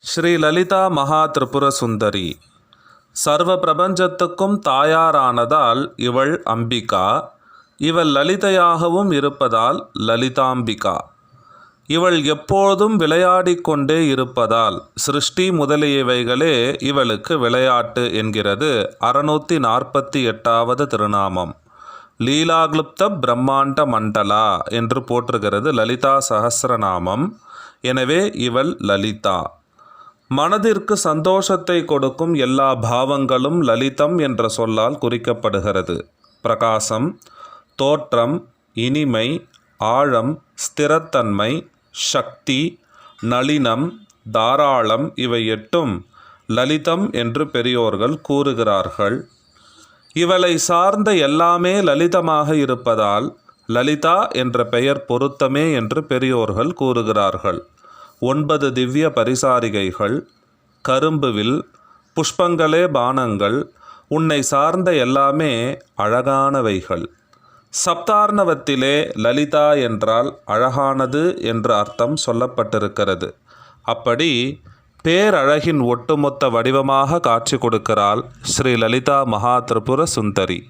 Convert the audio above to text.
ஸ்ரீ லலிதா மகா திரிபுர சுந்தரி சர்வ பிரபஞ்சத்துக்கும் தாயாரானதால் இவள் அம்பிகா. இவள் லலிதையாகவும் இருப்பதால் லலிதாம்பிகா. இவள் எப்போதும் விளையாடிக் கொண்டே இருப்பதால் சிருஷ்டி முதலியவைகளே இவளுக்கு விளையாட்டு என்கிறது 648வது திருநாமம். லீலாக்லுப்த பிரம்மாண்ட மண்டலா என்று போற்றுகிறது லலிதா சஹஸ்ரநாமம். எனவே இவள் லலிதா. மனதிற்கு சந்தோஷத்தை கொடுக்கும் எல்லா பாவங்களும் லலிதம் என்ற சொல்லால் குறிக்கப்படுகிறது. பிரகாசம், தோற்றம், இனிமை, ஆழம், ஸ்திரத்தன்மை, சக்தி, நளினம், தாராளம் இவை எட்டும் லலிதம் என்று பெரியோர்கள் கூறுகிறார்கள். இவளை சார்ந்த எல்லாமே லலிதமாக இருப்பதால் லலிதா என்ற பெயர் பொருத்தமே என்று பெரியோர்கள் கூறுகிறார்கள். 9 திவ்ய பரிசாரிகைகள், கரும்புவில், புஷ்பங்களே பானங்கள், உன்னை சார்ந்த எல்லாமே அழகானவைகள். சப்தார்ணவத்திலே லலிதா என்றால் அழகானது என்ற அர்த்தம் சொல்லப்பட்டிருக்கிறது. அப்படி பேரழகின் ஒட்டுமொத்த வடிவமாக காட்சி கொடுக்கிறாள் ஸ்ரீ லலிதா மகா திரிபுர சுந்தரி.